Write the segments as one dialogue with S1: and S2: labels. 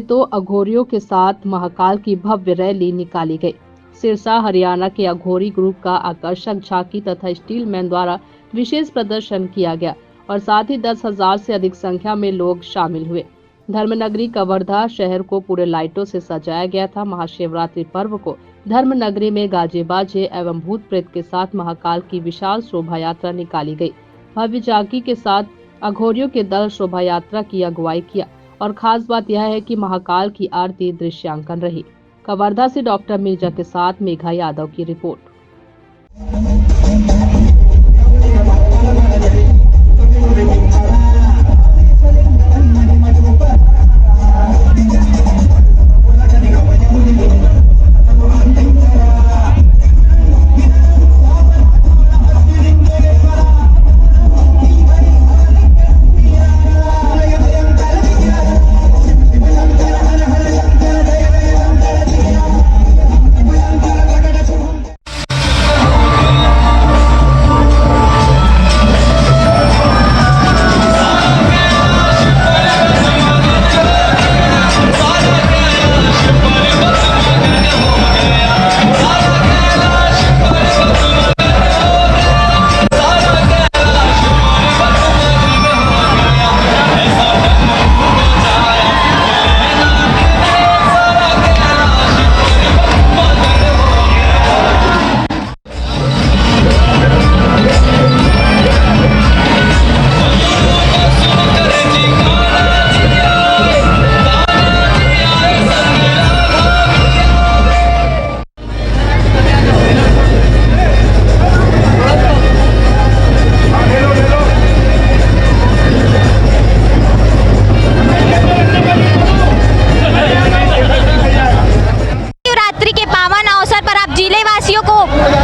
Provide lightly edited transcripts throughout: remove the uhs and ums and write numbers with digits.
S1: तो अघोरियों के साथ महाकाल की भव्य रैली निकाली गई। सिरसा हरियाणा के अघोरी ग्रुप का आकर्षक झांकी तथा स्टील मैन द्वारा विशेष प्रदर्शन किया गया और साथ ही 10,000 से अधिक संख्या में लोग शामिल हुए। धर्मनगरी कवर्धा शहर को पूरे लाइटों से सजाया गया था। महाशिवरात्रि पर्व को धर्मनगरी में गाजे बाजे एवं भूत प्रेत के साथ महाकाल की विशाल शोभा यात्रा निकाली गई। भव्य झांकी के साथ अघोरियों के दल शोभा यात्रा की अगुवाई किया और खास बात यह है कि महाकाल की आरती दृश्यांकन रही। कवर्धा से डॉक्टर मिर्जा के साथ मेघा यादव की रिपोर्ट।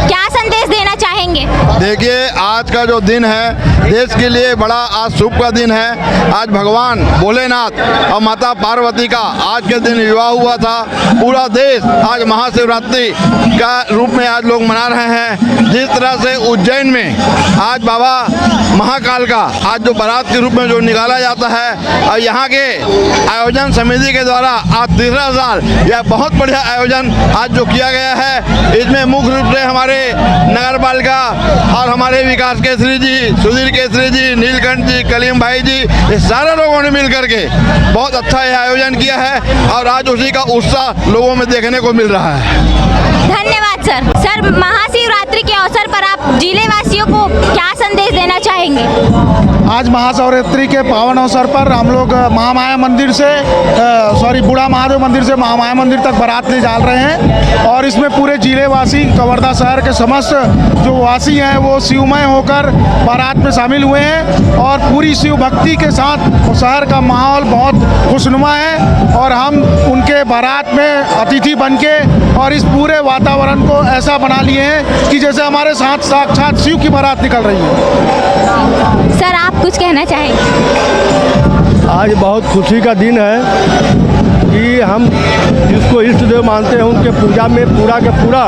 S2: क्या संदेश देना चाहेंगे?
S3: देखिए, आज का जो दिन है देश के लिए बड़ा आज शुभ का दिन है। आज भगवान भोलेनाथ और माता पार्वती का आज के दिन विवाह हुआ था। पूरा देश आज महाशिवरात्रि का रूप में आज लोग मना रहे हैं। जिस तरह से उज्जैन में आज बाबा महाकाल का आज जो बारात के रूप में जो निकाला जाता है और यहाँ के आयोजन समिति के द्वारा आज तीसरा साल यह बहुत बढ़िया आयोजन आज जो किया गया है। इसमें मुख्य रूप से हमारे नगर पालिका और हमारे विकास केसरी जी, सुधीर केसरी जी, नीलकंठ जी, कलीम भाई जी, ये सारे लोगों ने मिल करके बहुत अच्छा यह आयोजन किया है और आज उसी का उत्साह लोगों में देखने को मिल रहा है।
S2: धन्यवाद सर। सर, महाशिवरात्रि के अवसर पर आप जिले वासियों को क्या संदेश देना चाहेंगे?
S4: आज महाशिवरात्रि के पावन अवसर पर हम लोग महामाया मंदिर से बूढ़ा महादेव मंदिर से महामाया मंदिर तक बारात ले जा रहे हैं और इसमें पूरे जिले वासी कवर्धा शहर के समस्त जो वासी हैं वो शिवमय होकर बारात में शामिल हुए हैं और पूरी शिव भक्ति के साथ शहर का माहौल बहुत खुशनुमा है और हम उनके बारात में अतिथि बनके और इस पूरे वातावरण को ऐसा बना लिए हैं कि जैसे हमारे साथ साक्षात शिव की बारात निकल रही है।
S2: सर, आप कुछ कहना चाहेंगे?
S5: आज बहुत खुशी का दिन है कि हम जिसको इष्ट देव मानते हैं उनके पूजा में पूरा के पूरा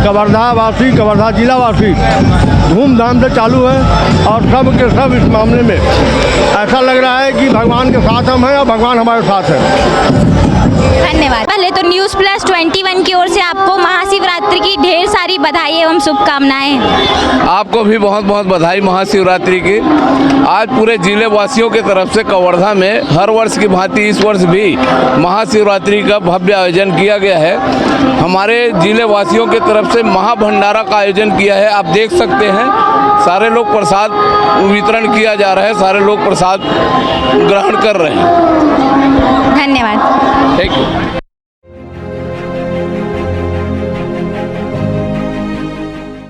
S5: कवर्धा वासी, कवर्धा जिला वासी धूमधाम से चालू है और सब के सब इस मामले में ऐसा लग रहा है कि भगवान के साथ हम हैं और भगवान हमारे साथ हैं।
S2: धन्यवाद। पहले तो न्यूज़ प्लस 21 की ओर से आपको महाशिवरात्रि की ढेर सारी बधाई एवं शुभकामनाएं।
S6: आपको भी बहुत बहुत बधाई महाशिवरात्रि की। आज पूरे जिले वासियों के तरफ से कवर्धा में हर वर्ष की भांति इस वर्ष भी महाशिवरात्रि का भव्य आयोजन किया गया है। हमारे जिले वासियों के तरफ से महाभंडारा का आयोजन किया है। आप देख सकते हैं सारे लोग प्रसाद वितरण किया जा रहा है, सारे लोग प्रसाद ग्रहण कर रहे हैं।
S2: धन्यवाद।
S6: Thank you.